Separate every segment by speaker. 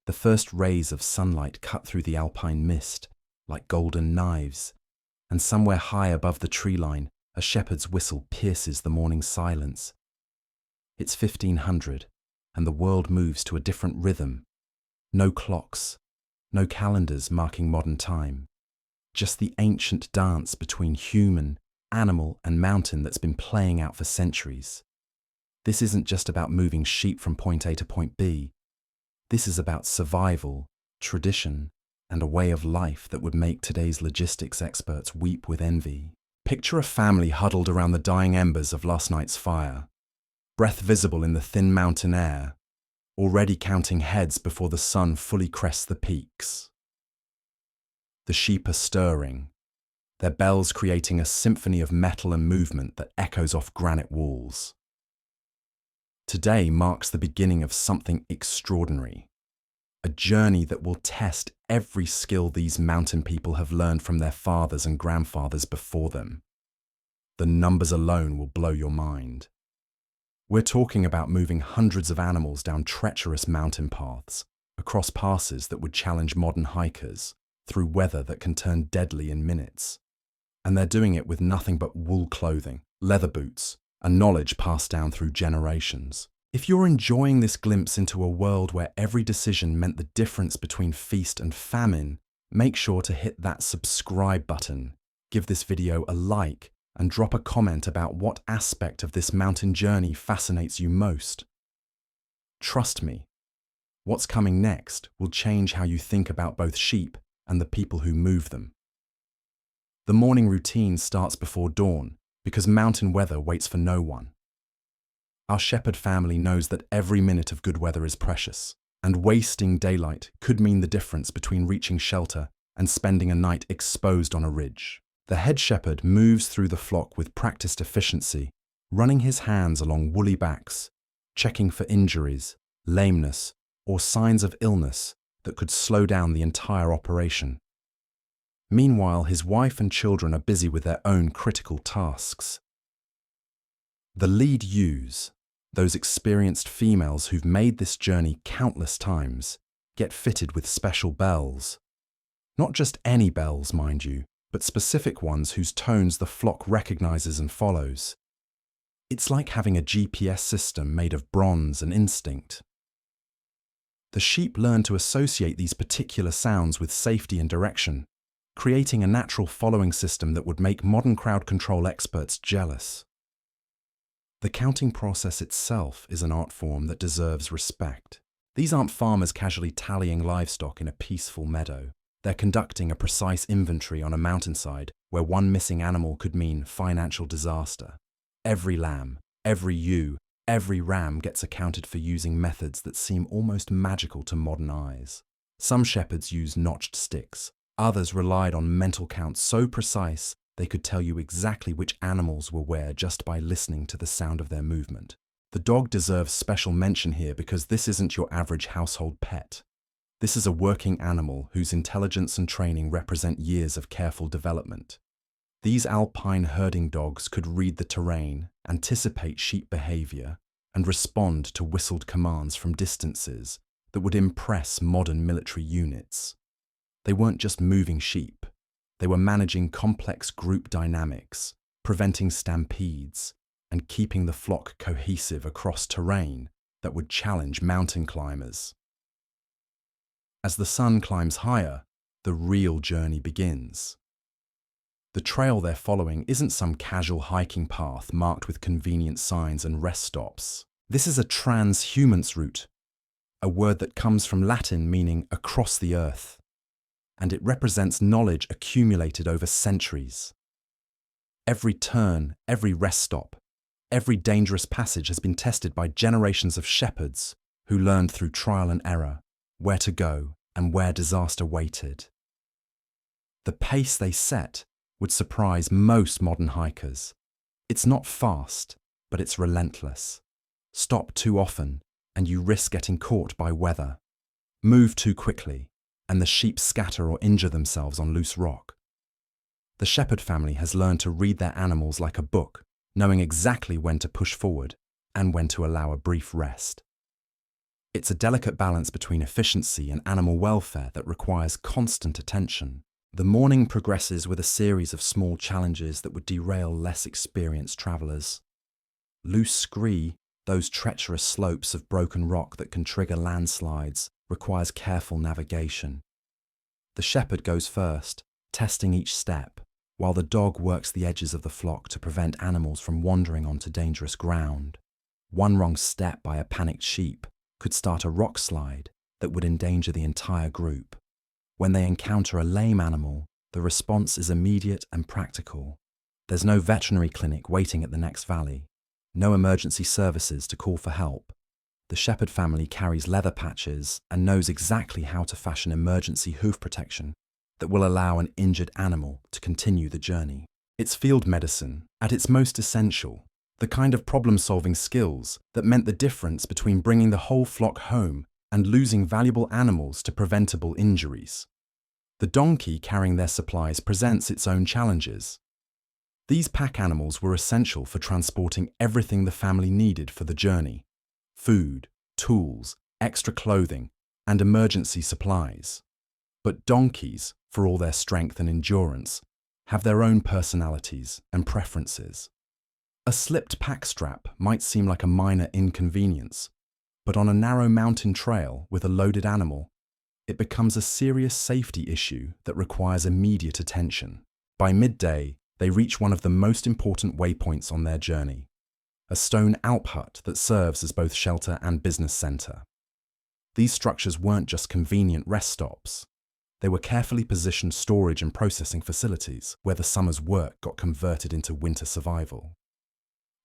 Speaker 1: The first rays of sunlight cut through the Alpine mist like golden knives, and somewhere high above the tree line, a shepherd's whistle pierces the morning silence. It's 1500, and the world moves to a different rhythm. No clocks, no calendars marking modern time, just the ancient dance between human, animal, and mountain that's been playing out for centuries. This isn't just about moving sheep from point A to point B. This is about survival, tradition, and a way of life that would make today's logistics experts weep with envy. Picture a family huddled around the dying embers of last night's fire, breath visible in the thin mountain air, already counting heads before the sun fully crests the peaks. The sheep are stirring, their bells creating a symphony of metal and movement that echoes off granite walls. Today marks the beginning of something extraordinary, a journey that will test every skill these mountain people have learned from their fathers and grandfathers before them. The numbers alone will blow your mind. We're talking about moving hundreds of animals down treacherous mountain paths, across passes that would challenge modern hikers, through weather that can turn deadly in minutes. And they're doing it with nothing but wool clothing, leather boots, and knowledge passed down through generations. If you're enjoying this glimpse into a world where every decision meant the difference between feast and famine, make sure to hit that subscribe button, give this video a like, and drop a comment about what aspect of this mountain journey fascinates you most. Trust me, what's coming next will change how you think about both sheep and the people who move them. The morning routine starts before dawn, because mountain weather waits for no one. Our shepherd family knows that every minute of good weather is precious, and wasting daylight could mean the difference between reaching shelter and spending a night exposed on a ridge. The head shepherd moves through the flock with practiced efficiency, running his hands along woolly backs, checking for injuries, lameness, or signs of illness that could slow down the entire operation. Meanwhile, his wife and children are busy with their own critical tasks. The lead ewes, those experienced females who've made this journey countless times, get fitted with special bells. Not just any bells, mind you, but specific ones whose tones the flock recognizes and follows. It's like having a GPS system made of bronze and instinct. The sheep learn to associate these particular sounds with safety and direction, creating a natural following system that would make modern crowd control experts jealous. The counting process itself is an art form that deserves respect. These aren't farmers casually tallying livestock in a peaceful meadow. They're conducting a precise inventory on a mountainside where one missing animal could mean financial disaster. Every lamb, every ewe, every ram gets accounted for using methods that seem almost magical to modern eyes. Some shepherds use notched sticks. Others relied on mental counts so precise they could tell you exactly which animals were where just by listening to the sound of their movement. The dog deserves special mention here because this isn't your average household pet. This is a working animal whose intelligence and training represent years of careful development. These Alpine herding dogs could read the terrain, anticipate sheep behavior, and respond to whistled commands from distances that would impress modern military units. They weren't just moving sheep, they were managing complex group dynamics, preventing stampedes, and keeping the flock cohesive across terrain that would challenge mountain climbers. As the sun climbs higher, the real journey begins. The trail they're following isn't some casual hiking path marked with convenient signs and rest stops. This is a transhumance route, a word that comes from Latin meaning across the earth, and it represents knowledge accumulated over centuries. Every turn, every rest stop, every dangerous passage has been tested by generations of shepherds who learned through trial and error where to go and where disaster waited. The pace they set would surprise most modern hikers. It's not fast, but it's relentless. Stop too often, and you risk getting caught by weather. Move too quickly, and the sheep scatter or injure themselves on loose rock. The shepherd family has learned to read their animals like a book, knowing exactly when to push forward and when to allow a brief rest. It's a delicate balance between efficiency and animal welfare that requires constant attention. The morning progresses with a series of small challenges that would derail less experienced travellers. Loose scree, those treacherous slopes of broken rock that can trigger landslides, requires careful navigation. The shepherd goes first, testing each step, while the dog works the edges of the flock to prevent animals from wandering onto dangerous ground. One wrong step by a panicked sheep could start a rockslide that would endanger the entire group. When they encounter a lame animal, the response is immediate and practical. There's no veterinary clinic waiting at the next valley, no emergency services to call for help. The shepherd family carries leather patches and knows exactly how to fashion emergency hoof protection that will allow an injured animal to continue the journey. It's field medicine at its most essential, the kind of problem-solving skills that meant the difference between bringing the whole flock home and losing valuable animals to preventable injuries. The donkey carrying their supplies presents its own challenges. These pack animals were essential for transporting everything the family needed for the journey: food, tools, extra clothing, and emergency supplies. But donkeys, for all their strength and endurance, have their own personalities and preferences. A slipped pack strap might seem like a minor inconvenience, but on a narrow mountain trail with a loaded animal, it becomes a serious safety issue that requires immediate attention. By midday, they reach one of the most important waypoints on their journey, a stone Alp hut that serves as both shelter and business centre. These structures weren't just convenient rest stops. They were carefully positioned storage and processing facilities where the summer's work got converted into winter survival.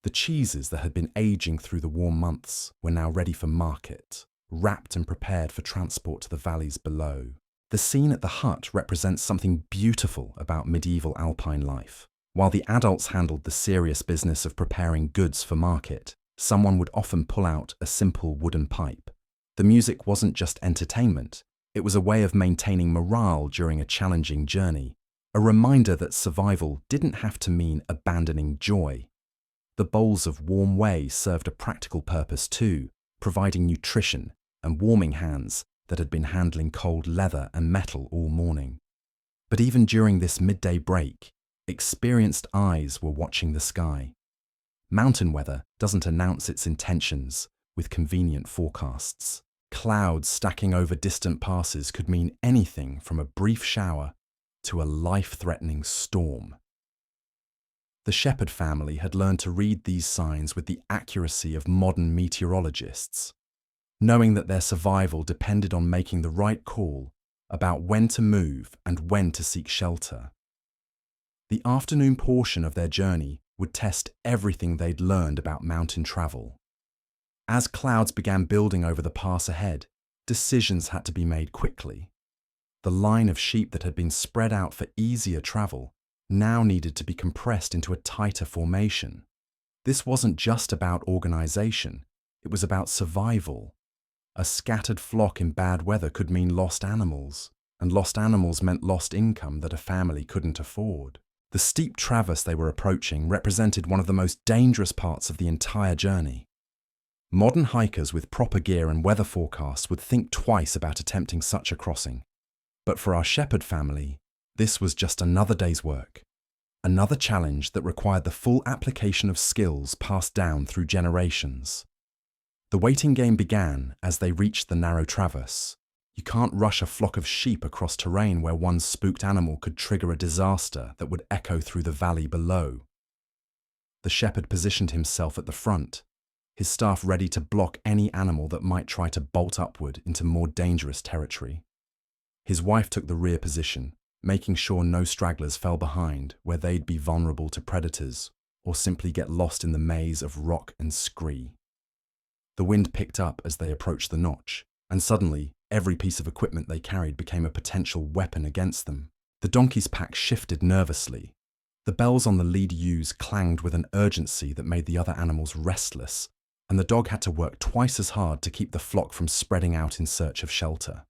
Speaker 1: The cheeses that had been aging through the warm months were now ready for market, wrapped and prepared for transport to the valleys below. The scene at the hut represents something beautiful about medieval Alpine life. While the adults handled the serious business of preparing goods for market, someone would often pull out a simple wooden pipe. The music wasn't just entertainment, it was a way of maintaining morale during a challenging journey, a reminder that survival didn't have to mean abandoning joy. The bowls of warm whey served a practical purpose too, providing nutrition and warming hands that had been handling cold leather and metal all morning. But even during this midday break, experienced eyes were watching the sky. Mountain weather doesn't announce its intentions with convenient forecasts. Clouds stacking over distant passes could mean anything from a brief shower to a life-threatening storm. The shepherd family had learned to read these signs with the accuracy of modern meteorologists, knowing that their survival depended on making the right call about when to move and when to seek shelter. The afternoon portion of their journey would test everything they'd learned about mountain travel. As clouds began building over the pass ahead, decisions had to be made quickly. The line of sheep that had been spread out for easier travel now needed to be compressed into a tighter formation. This wasn't just about organization, it was about survival. A scattered flock in bad weather could mean lost animals, and lost animals meant lost income that a family couldn't afford. The steep traverse they were approaching represented one of the most dangerous parts of the entire journey. Modern hikers with proper gear and weather forecasts would think twice about attempting such a crossing. But for our shepherd family, this was just another day's work, another challenge that required the full application of skills passed down through generations. The waiting game began as they reached the narrow traverse. You can't rush a flock of sheep across terrain where one spooked animal could trigger a disaster that would echo through the valley below. The shepherd positioned himself at the front, his staff ready to block any animal that might try to bolt upward into more dangerous territory. His wife took the rear position, making sure no stragglers fell behind where they'd be vulnerable to predators or simply get lost in the maze of rock and scree. The wind picked up as they approached the notch, and suddenly every piece of equipment they carried became a potential weapon against them. The donkey's pack shifted nervously. The bells on the lead ewes clanged with an urgency that made the other animals restless, and the dog had to work twice as hard to keep the flock from spreading out in search of shelter.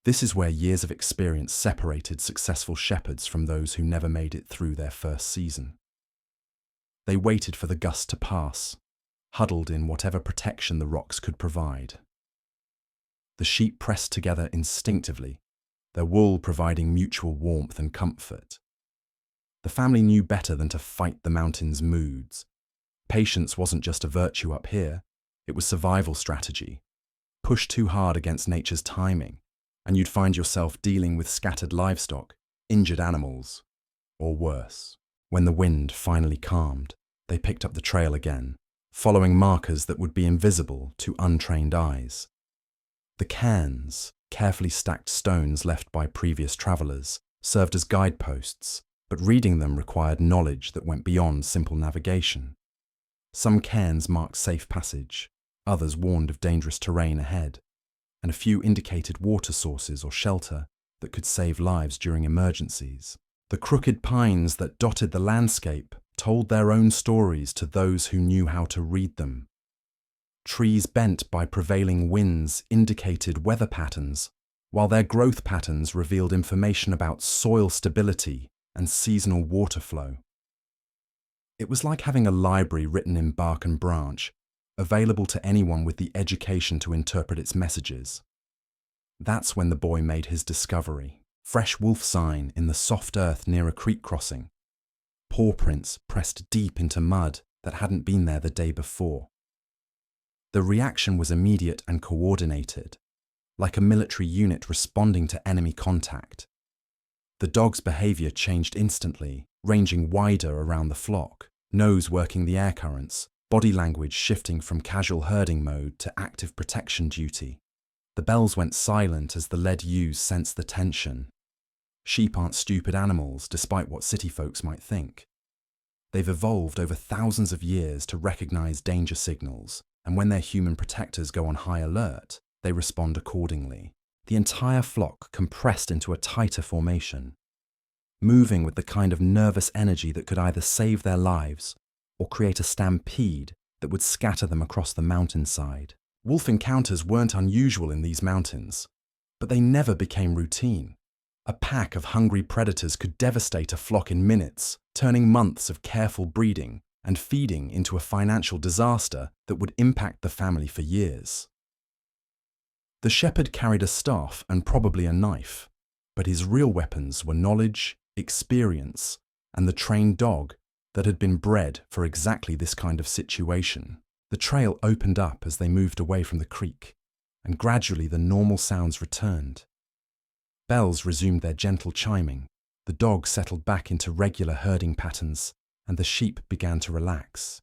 Speaker 1: This is where years of experience separated successful shepherds from those who never made it through their first season. They waited for the gust to pass, huddled in whatever protection the rocks could provide. The sheep pressed together instinctively, their wool providing mutual warmth and comfort. The family knew better than to fight the mountain's moods. Patience wasn't just a virtue up here, it was survival strategy. Push too hard against nature's timing, and you'd find yourself dealing with scattered livestock, injured animals, or worse. When the wind finally calmed, they picked up the trail again, following markers that would be invisible to untrained eyes. The cairns, carefully stacked stones left by previous travellers, served as guideposts, but reading them required knowledge that went beyond simple navigation. Some cairns marked safe passage, others warned of dangerous terrain ahead, and a few indicated water sources or shelter that could save lives during emergencies. The crooked pines that dotted the landscape told their own stories to those who knew how to read them. Trees bent by prevailing winds indicated weather patterns, while their growth patterns revealed information about soil stability and seasonal water flow. It was like having a library written in bark and branch, available to anyone with the education to interpret its messages. That's when the boy made his discovery. Fresh wolf sign in the soft earth near a creek crossing. Paw prints pressed deep into mud that hadn't been there the day before. The reaction was immediate and coordinated, like a military unit responding to enemy contact. The dog's behavior changed instantly, ranging wider around the flock, nose working the air currents, body language shifting from casual herding mode to active protection duty. The bells went silent as the led ewes sensed the tension. Sheep aren't stupid animals, despite what city folks might think. They've evolved over thousands of years to recognize danger signals, and when their human protectors go on high alert, they respond accordingly. The entire flock compressed into a tighter formation, moving with the kind of nervous energy that could either save their lives or create a stampede that would scatter them across the mountainside. Wolf encounters weren't unusual in these mountains, but they never became routine. A pack of hungry predators could devastate a flock in minutes, turning months of careful breeding and feeding into a financial disaster that would impact the family for years. The shepherd carried a staff and probably a knife, but his real weapons were knowledge, experience, and the trained dog that had been bred for exactly this kind of situation. The trail opened up as they moved away from the creek, and gradually the normal sounds returned. Bells resumed their gentle chiming, the dog settled back into regular herding patterns, and the sheep began to relax.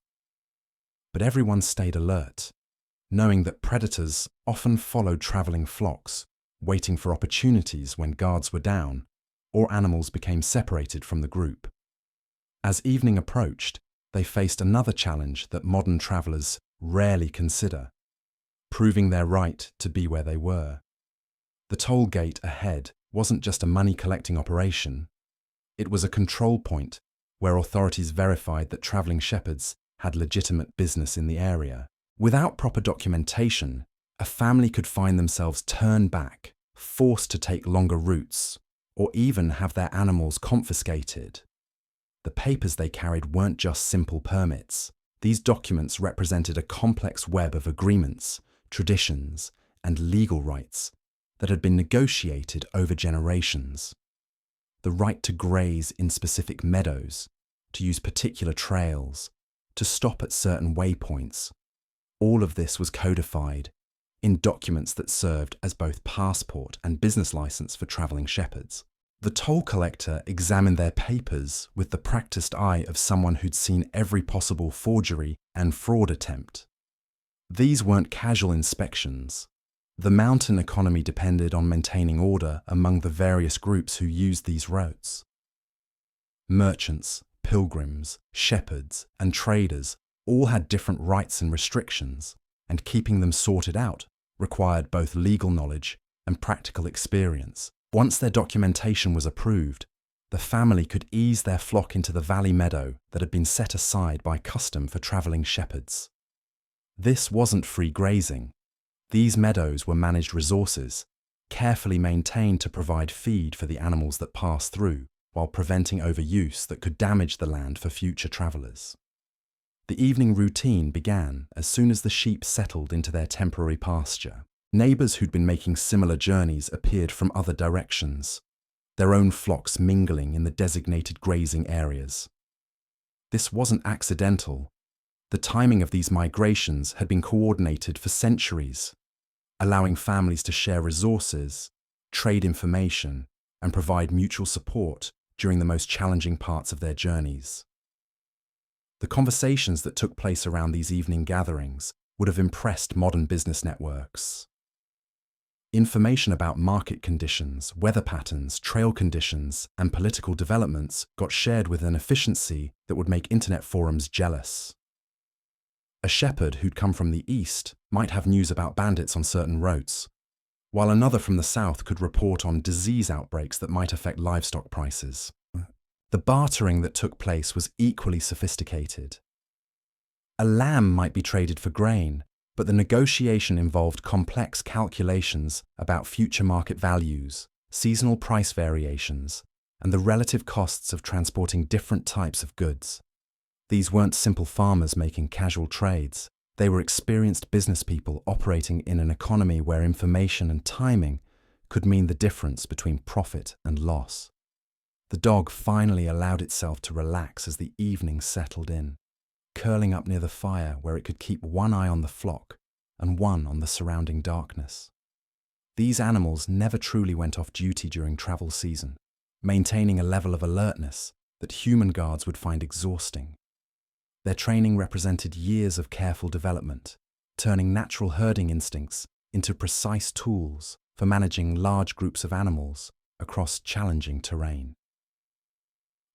Speaker 1: But everyone stayed alert, knowing that predators often followed travelling flocks, waiting for opportunities when guards were down or animals became separated from the group. As evening approached, they faced another challenge that modern travellers rarely consider, proving their right to be where they were. The toll gate ahead wasn't just a money-collecting operation, it was a control point where authorities verified that travelling shepherds had legitimate business in the area. Without proper documentation, a family could find themselves turned back, forced to take longer routes, or even have their animals confiscated. The papers they carried weren't just simple permits. These documents represented a complex web of agreements, traditions, and legal rights that had been negotiated over generations. The right to graze in specific meadows, to use particular trails, to stop at certain waypoints. All of this was codified in documents that served as both passport and business license for travelling shepherds. The toll collector examined their papers with the practiced eye of someone who'd seen every possible forgery and fraud attempt. These weren't casual inspections. The mountain economy depended on maintaining order among the various groups who used these routes. Merchants, pilgrims, shepherds, and traders all had different rights and restrictions, and keeping them sorted out required both legal knowledge and practical experience. Once their documentation was approved, the family could ease their flock into the valley meadow that had been set aside by custom for travelling shepherds. This wasn't free grazing. These meadows were managed resources, carefully maintained to provide feed for the animals that passed through, while preventing overuse that could damage the land for future travellers. The evening routine began as soon as the sheep settled into their temporary pasture. Neighbours who'd been making similar journeys appeared from other directions, their own flocks mingling in the designated grazing areas. This wasn't accidental. The timing of these migrations had been coordinated for centuries, allowing families to share resources, trade information, and provide mutual support during the most challenging parts of their journeys. The conversations that took place around these evening gatherings would have impressed modern business networks. Information about market conditions, weather patterns, trail conditions, and political developments got shared with an efficiency that would make internet forums jealous. A shepherd who'd come from the east might have news about bandits on certain roads, while another from the south could report on disease outbreaks that might affect livestock prices. The bartering that took place was equally sophisticated. A lamb might be traded for grain, but the negotiation involved complex calculations about future market values, seasonal price variations, and the relative costs of transporting different types of goods. These weren't simple farmers making casual trades. They were experienced business people operating in an economy where information and timing could mean the difference between profit and loss. The dog finally allowed itself to relax as the evening settled in, curling up near the fire where it could keep one eye on the flock and one on the surrounding darkness. These animals never truly went off duty during travel season, maintaining a level of alertness that human guards would find exhausting. Their training represented years of careful development, turning natural herding instincts into precise tools for managing large groups of animals across challenging terrain.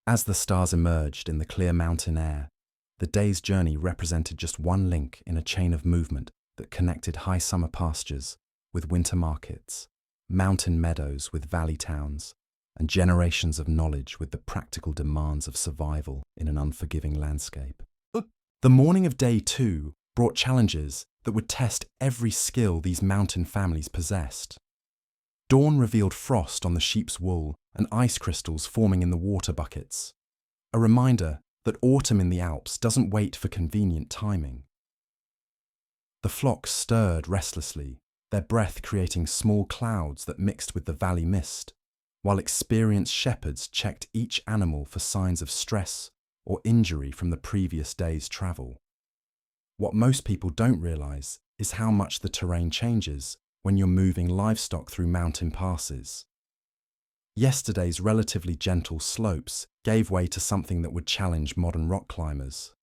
Speaker 1: As the stars emerged in the clear mountain air, the day's journey represented just one link in a chain of movement that connected high summer pastures with winter markets, mountain meadows with valley towns, and generations of knowledge with the practical demands of survival in an unforgiving landscape. The morning of day 2 brought challenges that would test every skill these mountain families possessed. Dawn revealed frost on the sheep's wool and ice crystals forming in the water buckets, a reminder that autumn in the Alps doesn't wait for convenient timing. The flock stirred restlessly, their breath creating small clouds that mixed with the valley mist, while experienced shepherds checked each animal for signs of stress or injury from the previous day's travel. What most people don't realize is how much the terrain changes when you're moving livestock through mountain passes. Yesterday's relatively gentle slopes gave way to something that would challenge modern rock climbers.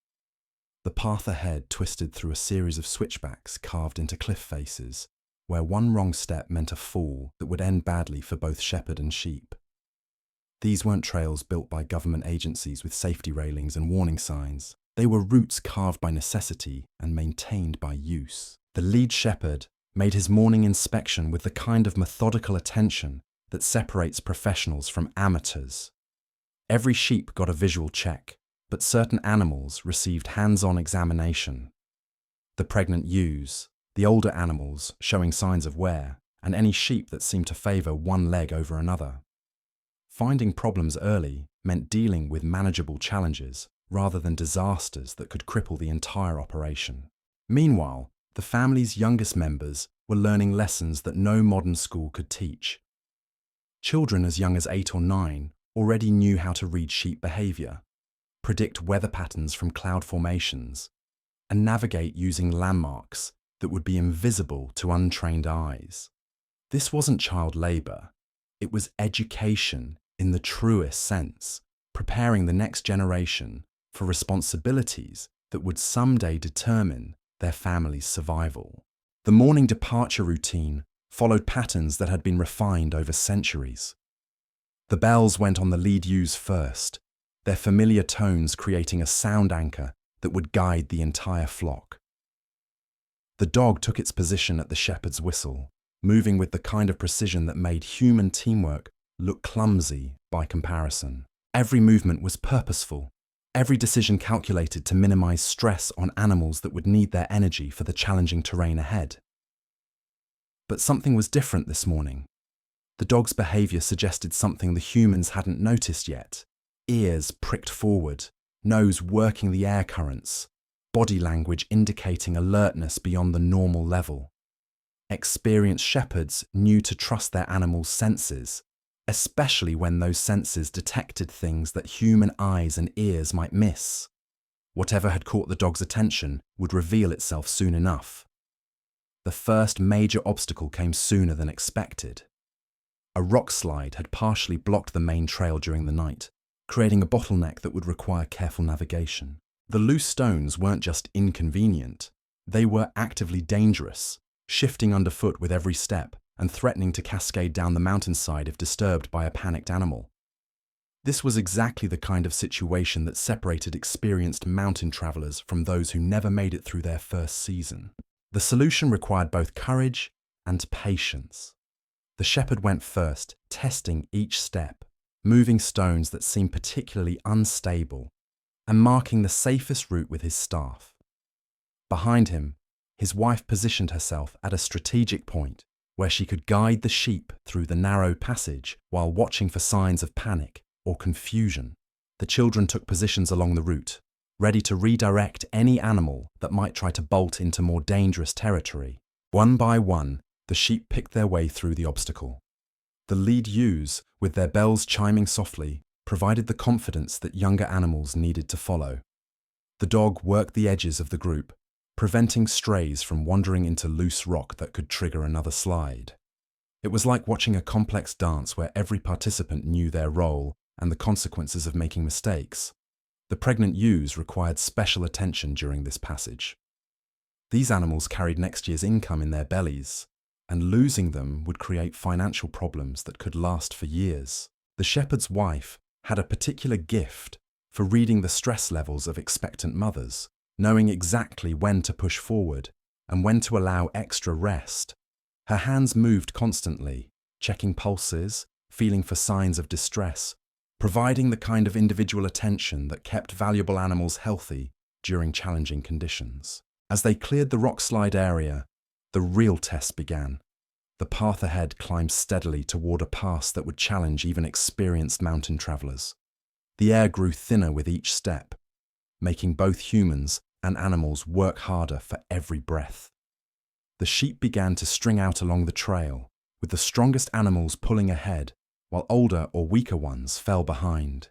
Speaker 1: The path ahead twisted through a series of switchbacks carved into cliff faces, where one wrong step meant a fall that would end badly for both shepherd and sheep. These weren't trails built by government agencies with safety railings and warning signs. They were routes carved by necessity and maintained by use. The lead shepherd made his morning inspection with the kind of methodical attention that separates professionals from amateurs. Every sheep got a visual check, but certain animals received hands-on examination. The pregnant ewes, the older animals showing signs of wear, and any sheep that seemed to favour one leg over another. Finding problems early meant dealing with manageable challenges rather than disasters that could cripple the entire operation. Meanwhile, the family's youngest members were learning lessons that no modern school could teach. Children as young as 8 or 9 already knew how to read sheep behaviour, predict weather patterns from cloud formations, and navigate using landmarks that would be invisible to untrained eyes. This wasn't child labour, it was education in the truest sense, preparing the next generation for responsibilities that would someday determine their family's survival. The morning departure routine followed patterns that had been refined over centuries. The bells went on the lead ewes first, their familiar tones creating a sound anchor that would guide the entire flock. The dog took its position at the shepherd's whistle, moving with the kind of precision that made human teamwork look clumsy by comparison. Every movement was purposeful, every decision calculated to minimize stress on animals that would need their energy for the challenging terrain ahead. But something was different this morning. The dog's behavior suggested something the humans hadn't noticed yet. Ears pricked forward, nose working the air currents, body language indicating alertness beyond the normal level. Experienced shepherds knew to trust their animals' senses, especially when those senses detected things that human eyes and ears might miss. Whatever had caught the dog's attention would reveal itself soon enough. The first major obstacle came sooner than expected. A rockslide had partially blocked the main trail during the night, creating a bottleneck that would require careful navigation. The loose stones weren't just inconvenient, they were actively dangerous, shifting underfoot with every step and threatening to cascade down the mountainside if disturbed by a panicked animal. This was exactly the kind of situation that separated experienced mountain travelers from those who never made it through their first season. The solution required both courage and patience. The shepherd went first, testing each step, moving stones that seemed particularly unstable, and marking the safest route with his staff. Behind him, his wife positioned herself at a strategic point where she could guide the sheep through the narrow passage while watching for signs of panic or confusion. The children took positions along the route, ready to redirect any animal that might try to bolt into more dangerous territory. One by one, the sheep picked their way through the obstacle. The lead ewes, with their bells chiming softly, provided the confidence that younger animals needed to follow. The dog worked the edges of the group, preventing strays from wandering into loose rock that could trigger another slide. It was like watching a complex dance where every participant knew their role and the consequences of making mistakes. The pregnant ewes required special attention during this passage. These animals carried next year's income in their bellies, and losing them would create financial problems that could last for years. The shepherd's wife had a particular gift for reading the stress levels of expectant mothers, knowing exactly when to push forward and when to allow extra rest. Her hands moved constantly, checking pulses, feeling for signs of distress, providing the kind of individual attention that kept valuable animals healthy during challenging conditions. As they cleared the rockslide area, the real test began. The path ahead climbed steadily toward a pass that would challenge even experienced mountain travelers. The air grew thinner with each step, making both humans and animals work harder for every breath. The sheep began to string out along the trail, with the strongest animals pulling ahead, while older or weaker ones fell behind.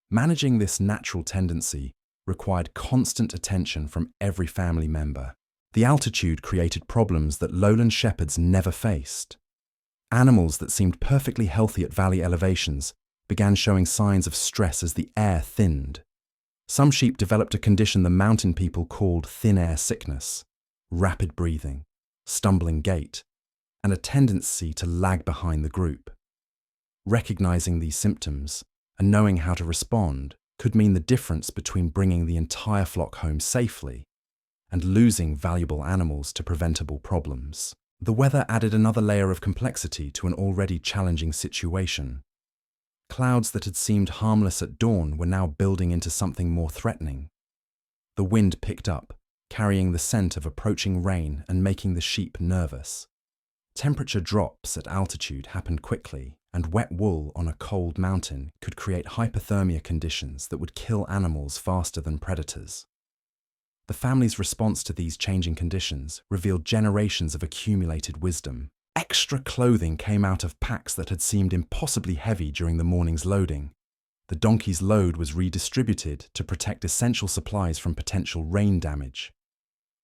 Speaker 1: Managing this natural tendency required constant attention from every family member. The altitude created problems that lowland shepherds never faced. Animals that seemed perfectly healthy at valley elevations began showing signs of stress as the air thinned. Some sheep developed a condition the mountain people called thin air sickness, rapid breathing, stumbling gait, and a tendency to lag behind the group. Recognizing these symptoms and knowing how to respond could mean the difference between bringing the entire flock home safely and losing valuable animals to preventable problems. The weather added another layer of complexity to an already challenging situation. Clouds that had seemed harmless at dawn were now building into something more threatening. The wind picked up, carrying the scent of approaching rain and making the sheep nervous. Temperature drops at altitude happened quickly, and wet wool on a cold mountain could create hypothermia conditions that would kill animals faster than predators. The family's response to these changing conditions revealed generations of accumulated wisdom. Extra clothing came out of packs that had seemed impossibly heavy during the morning's loading. The donkey's load was redistributed to protect essential supplies from potential rain damage.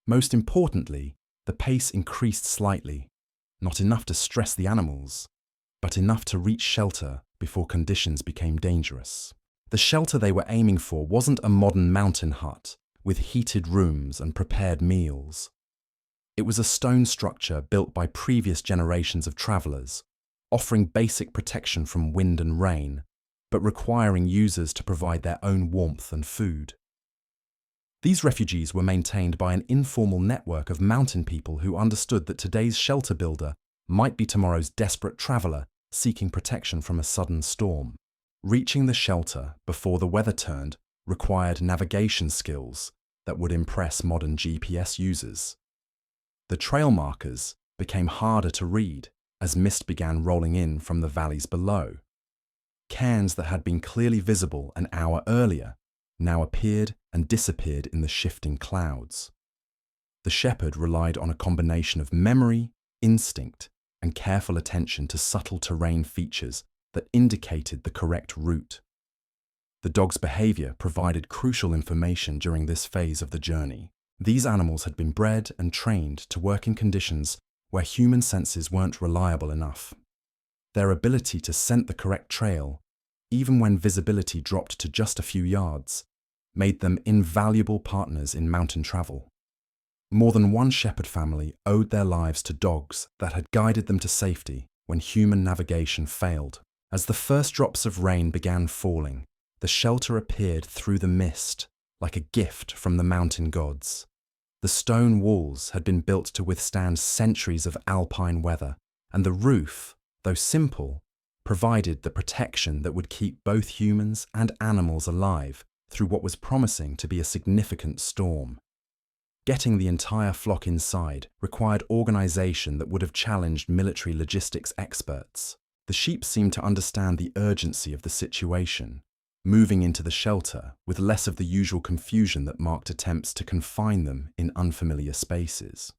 Speaker 1: Most importantly, the pace increased slightly, not enough to stress the animals, but enough to reach shelter before conditions became dangerous. The shelter they were aiming for wasn't a modern mountain hut with heated rooms and prepared meals. It was a stone structure built by previous generations of travelers, offering basic protection from wind and rain, but requiring users to provide their own warmth and food. These refuges were maintained by an informal network of mountain people who understood that today's shelter builder might be tomorrow's desperate traveler seeking protection from a sudden storm. Reaching the shelter before the weather turned required navigation skills that would impress modern GPS users. The trail markers became harder to read as mist began rolling in from the valleys below. Cairns that had been clearly visible an hour earlier now appeared and disappeared in the shifting clouds. The shepherd relied on a combination of memory, instinct, and careful attention to subtle terrain features that indicated the correct route. The dog's behavior provided crucial information during this phase of the journey. These animals had been bred and trained to work in conditions where human senses weren't reliable enough. Their ability to scent the correct trail, even when visibility dropped to just a few yards, made them invaluable partners in mountain travel. More than one shepherd family owed their lives to dogs that had guided them to safety when human navigation failed. As the first drops of rain began falling, the shelter appeared through the mist like a gift from the mountain gods. The stone walls had been built to withstand centuries of alpine weather, and the roof, though simple, provided the protection that would keep both humans and animals alive through what was promising to be a significant storm. Getting the entire flock inside required organization that would have challenged military logistics experts. The sheep seemed to understand the urgency of the situation, moving into the shelter with less of the usual confusion that marked attempts to confine them in unfamiliar spaces.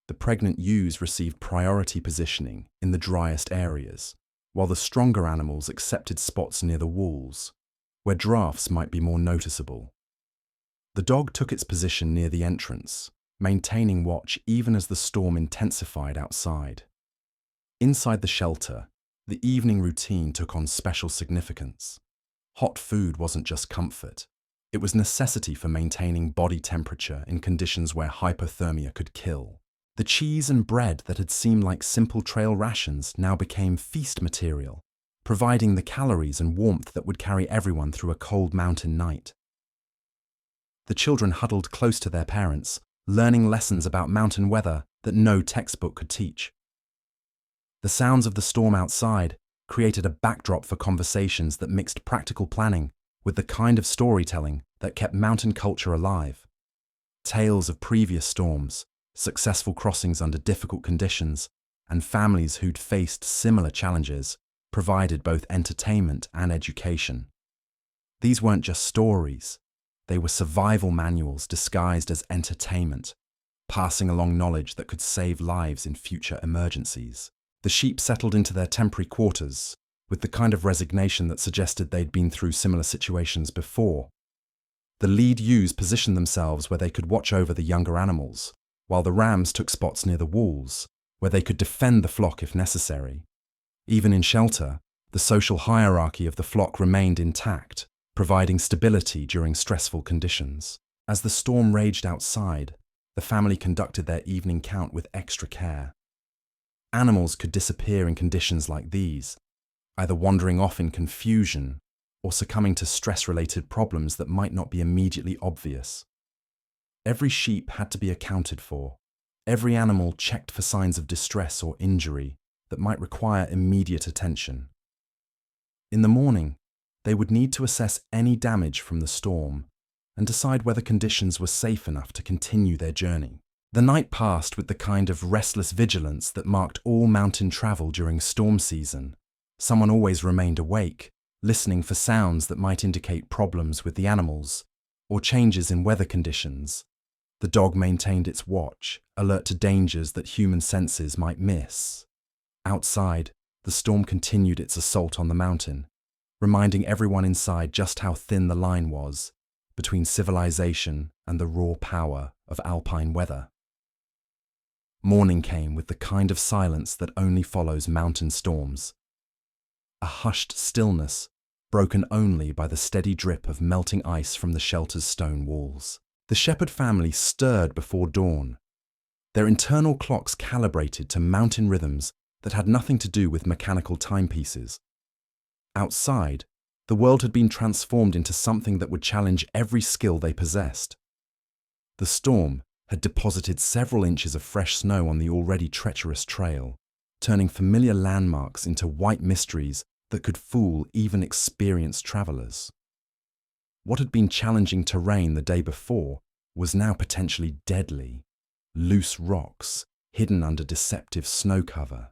Speaker 1: The pregnant ewes received priority positioning in the driest areas, while the stronger animals accepted spots near the walls, where drafts might be more noticeable. The dog took its position near the entrance, maintaining watch even as the storm intensified outside. Inside the shelter, the evening routine took on special significance. Hot food wasn't just comfort. It was necessity for maintaining body temperature in conditions where hypothermia could kill. The cheese and bread that had seemed like simple trail rations now became feast material, providing the calories and warmth that would carry everyone through a cold mountain night. The children huddled close to their parents, learning lessons about mountain weather that no textbook could teach. The sounds of the storm outside created a backdrop for conversations that mixed practical planning with the kind of storytelling that kept mountain culture alive. Tales of previous storms, successful crossings under difficult conditions, and families who'd faced similar challenges provided both entertainment and education. These weren't just stories. They were survival manuals disguised as entertainment, passing along knowledge that could save lives in future emergencies. The sheep settled into their temporary quarters with the kind of resignation that suggested they'd been through similar situations before. The lead ewes positioned themselves where they could watch over the younger animals, while the rams took spots near the walls, where they could defend the flock if necessary. Even in shelter, the social hierarchy of the flock remained intact, providing stability during stressful conditions. As the storm raged outside, the family conducted their evening count with extra care. Animals could disappear in conditions like these, either wandering off in confusion or succumbing to stress-related problems that might not be immediately obvious. Every sheep had to be accounted for. Every animal checked for signs of distress or injury that might require immediate attention. In the morning, they would need to assess any damage from the storm and decide whether conditions were safe enough to continue their journey. The night passed with the kind of restless vigilance that marked all mountain travel during storm season. Someone always remained awake, listening for sounds that might indicate problems with the animals or changes in weather conditions. The dog maintained its watch, alert to dangers that human senses might miss. Outside, the storm continued its assault on the mountain, reminding everyone inside just how thin the line was between civilization and the raw power of alpine weather. Morning came with the kind of silence that only follows mountain storms. A hushed stillness, broken only by the steady drip of melting ice from the shelter's stone walls. The shepherd family stirred before dawn, their internal clocks calibrated to mountain rhythms that had nothing to do with mechanical timepieces. Outside, the world had been transformed into something that would challenge every skill they possessed. The storm had deposited several inches of fresh snow on the already treacherous trail, turning familiar landmarks into white mysteries that could fool even experienced travelers. What had been challenging terrain the day before was now potentially deadly. Loose rocks, hidden under deceptive snow cover,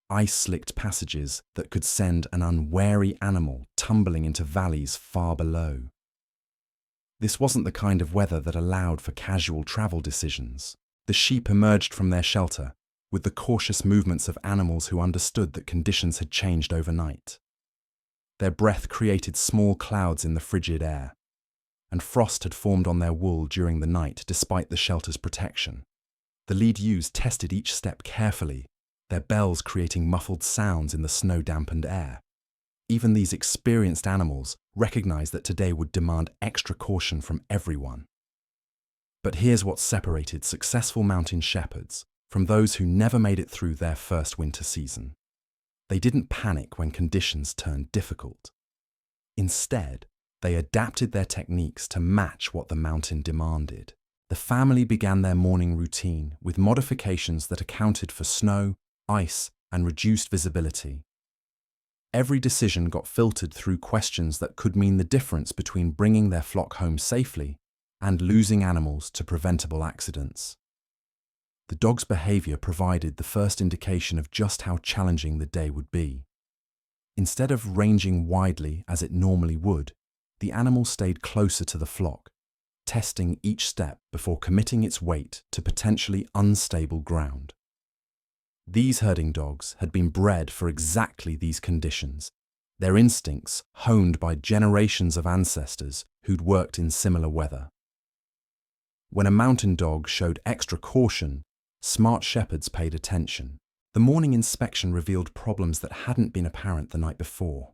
Speaker 1: ice-slicked passages that could send an unwary animal tumbling into valleys far below. This wasn't the kind of weather that allowed for casual travel decisions. The sheep emerged from their shelter with the cautious movements of animals who understood that conditions had changed overnight. Their breath created small clouds in the frigid air, and frost had formed on their wool during the night despite the shelter's protection. The lead ewes tested each step carefully, their bells creating muffled sounds in the snow-dampened air. Even these experienced animals recognized that today would demand extra caution from everyone. But here's what separated successful mountain shepherds from those who never made it through their first winter season. They didn't panic when conditions turned difficult. Instead, they adapted their techniques to match what the mountain demanded. The family began their morning routine with modifications that accounted for snow, ice, and reduced visibility. Every decision got filtered through questions that could mean the difference between bringing their flock home safely and losing animals to preventable accidents. The dog's behavior provided the first indication of just how challenging the day would be. Instead of ranging widely as it normally would, the animal stayed closer to the flock, testing each step before committing its weight to potentially unstable ground. These herding dogs had been bred for exactly these conditions, their instincts honed by generations of ancestors who'd worked in similar weather. When a mountain dog showed extra caution, smart shepherds paid attention. The morning inspection revealed problems that hadn't been apparent the night before.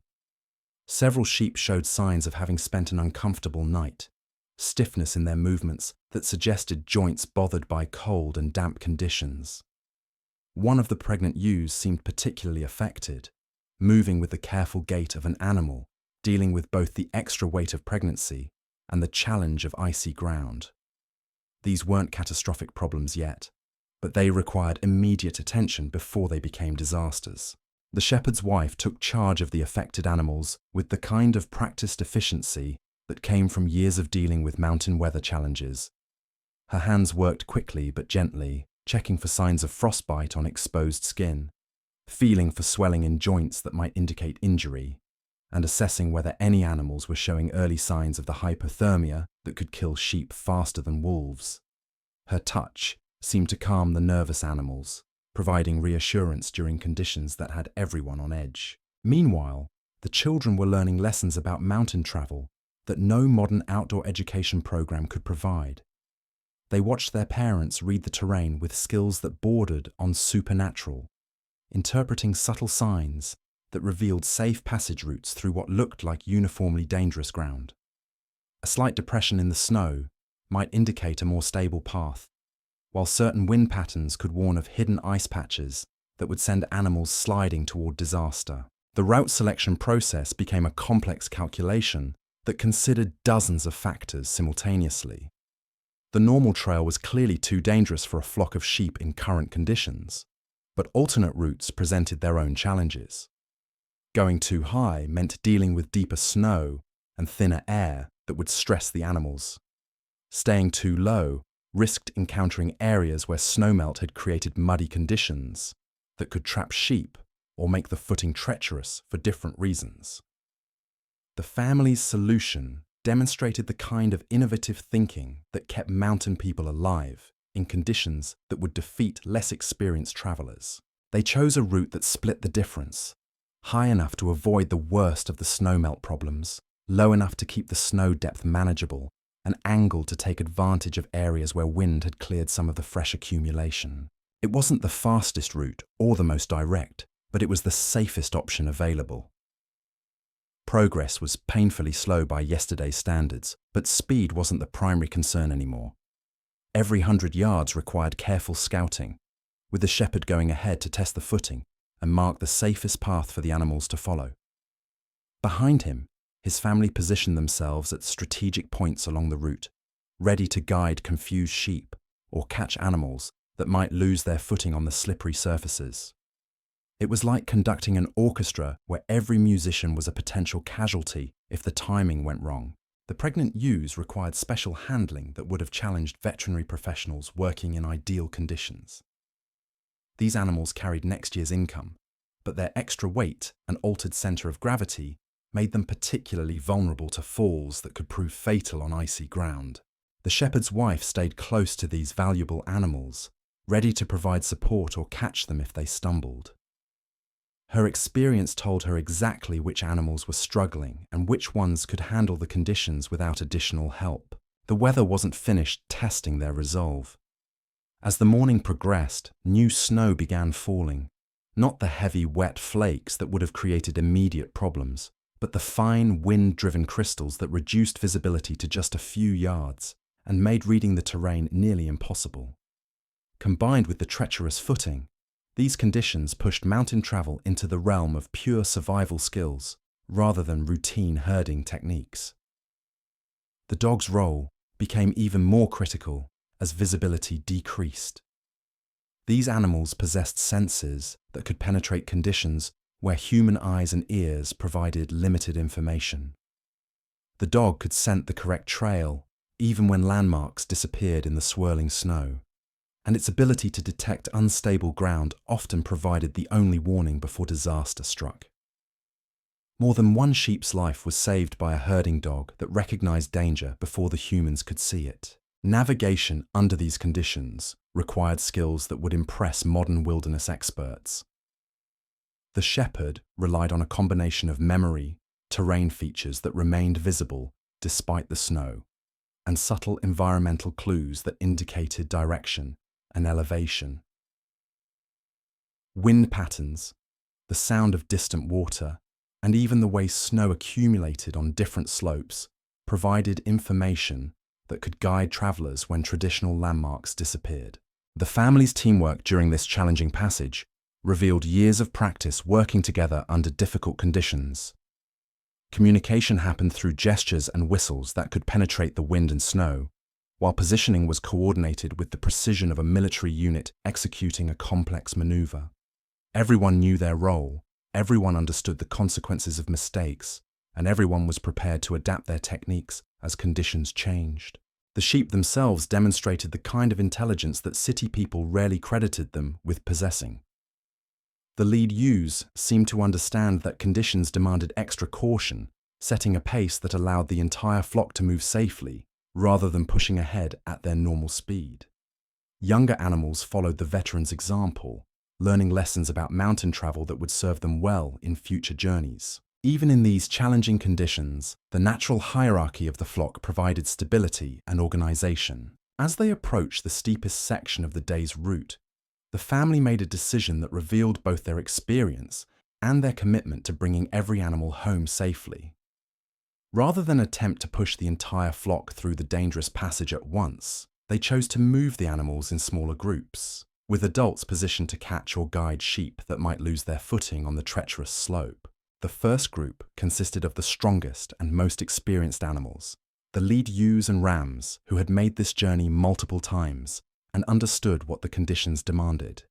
Speaker 1: Several sheep showed signs of having spent an uncomfortable night, stiffness in their movements that suggested joints bothered by cold and damp conditions. One of the pregnant ewes seemed particularly affected, moving with the careful gait of an animal, dealing with both the extra weight of pregnancy and the challenge of icy ground. These weren't catastrophic problems yet, but they required immediate attention before they became disasters. The shepherd's wife took charge of the affected animals with the kind of practiced efficiency that came from years of dealing with mountain weather challenges. Her hands worked quickly but gently, checking for signs of frostbite on exposed skin, feeling for swelling in joints that might indicate injury, and assessing whether any animals were showing early signs of the hypothermia that could kill sheep faster than wolves. Her touch seemed to calm the nervous animals, providing reassurance during conditions that had everyone on edge. Meanwhile, the children were learning lessons about mountain travel that no modern outdoor education program could provide. They watched their parents read the terrain with skills that bordered on supernatural, interpreting subtle signs that revealed safe passage routes through what looked like uniformly dangerous ground. A slight depression in the snow might indicate a more stable path, while certain wind patterns could warn of hidden ice patches that would send animals sliding toward disaster. The route selection process became a complex calculation that considered dozens of factors simultaneously. The normal trail was clearly too dangerous for a flock of sheep in current conditions, but alternate routes presented their own challenges. Going too high meant dealing with deeper snow and thinner air that would stress the animals. Staying too low risked encountering areas where snowmelt had created muddy conditions that could trap sheep or make the footing treacherous for different reasons. The family's solution demonstrated the kind of innovative thinking that kept mountain people alive in conditions that would defeat less experienced travelers. They chose a route that split the difference, high enough to avoid the worst of the snowmelt problems, low enough to keep the snow depth manageable, and angled to take advantage of areas where wind had cleared some of the fresh accumulation. It wasn't the fastest route or the most direct, but it was the safest option available. Progress was painfully slow by yesterday's standards, but speed wasn't the primary concern anymore. Every 100 yards required careful scouting, with the shepherd going ahead to test the footing and mark the safest path for the animals to follow. Behind him, his family positioned themselves at strategic points along the route, ready to guide confused sheep or catch animals that might lose their footing on the slippery surfaces. It was like conducting an orchestra where every musician was a potential casualty if the timing went wrong. The pregnant ewes required special handling that would have challenged veterinary professionals working in ideal conditions. These animals carried next year's income, but their extra weight and altered center of gravity made them particularly vulnerable to falls that could prove fatal on icy ground. The shepherd's wife stayed close to these valuable animals, ready to provide support or catch them if they stumbled. Her experience told her exactly which animals were struggling and which ones could handle the conditions without additional help. The weather wasn't finished testing their resolve. As the morning progressed, new snow began falling, not the heavy, wet flakes that would have created immediate problems, but the fine, wind-driven crystals that reduced visibility to just a few yards and made reading the terrain nearly impossible. Combined with the treacherous footing, these conditions pushed mountain travel into the realm of pure survival skills rather than routine herding techniques. The dog's role became even more critical as visibility decreased. These animals possessed senses that could penetrate conditions where human eyes and ears provided limited information. The dog could scent the correct trail even when landmarks disappeared in the swirling snow, and its ability to detect unstable ground often provided the only warning before disaster struck. More than one sheep's life was saved by a herding dog that recognized danger before the humans could see it. Navigation under these conditions required skills that would impress modern wilderness experts. The shepherd relied on a combination of memory, terrain features that remained visible despite the snow, and subtle environmental clues that indicated direction and elevation. Wind patterns, the sound of distant water, and even the way snow accumulated on different slopes provided information that could guide travelers when traditional landmarks disappeared. The family's teamwork during this challenging passage revealed years of practice working together under difficult conditions. Communication happened through gestures and whistles that could penetrate the wind and snow, while positioning was coordinated with the precision of a military unit executing a complex maneuver. Everyone knew their role, everyone understood the consequences of mistakes, and everyone was prepared to adapt their techniques as conditions changed. The sheep themselves demonstrated the kind of intelligence that city people rarely credited them with possessing. The lead ewes seemed to understand that conditions demanded extra caution, setting a pace that allowed the entire flock to move safely, rather than pushing ahead at their normal speed. Younger animals followed the veterans' example, learning lessons about mountain travel that would serve them well in future journeys. Even in these challenging conditions, the natural hierarchy of the flock provided stability and organization. As they approached the steepest section of the day's route, the family made a decision that revealed both their experience and their commitment to bringing every animal home safely. Rather than attempt to push the entire flock through the dangerous passage at once, they chose to move the animals in smaller groups, with adults positioned to catch or guide sheep that might lose their footing on the treacherous slope. The first group consisted of the strongest and most experienced animals, the lead ewes and rams who had made this journey multiple times and understood what the conditions demanded.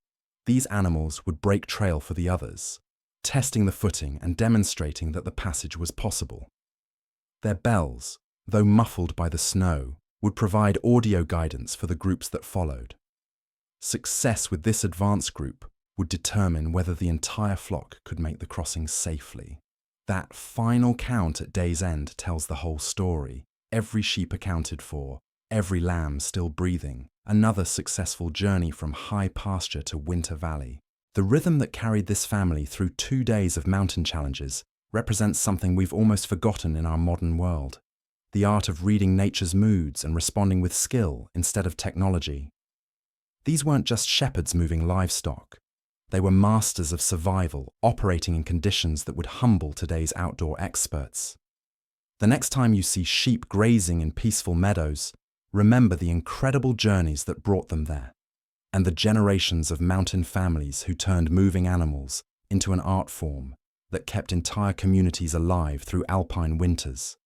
Speaker 1: These animals would break trail for the others, testing the footing and demonstrating that the passage was possible. Their bells, though muffled by the snow, would provide audio guidance for the groups that followed. Success with this advanced group would determine whether the entire flock could make the crossing safely. That final count at day's end tells the whole story. Every sheep accounted for, every lamb still breathing, another successful journey from high pasture to winter valley. The rhythm that carried this family through 2 days of mountain challenges represents something we've almost forgotten in our modern world: the art of reading nature's moods and responding with skill instead of technology. These weren't just shepherds moving livestock. They were masters of survival, operating in conditions that would humble today's outdoor experts. The next time you see sheep grazing in peaceful meadows, remember the incredible journeys that brought them there, and the generations of mountain families who turned moving animals into an art form that kept entire communities alive through Alpine winters.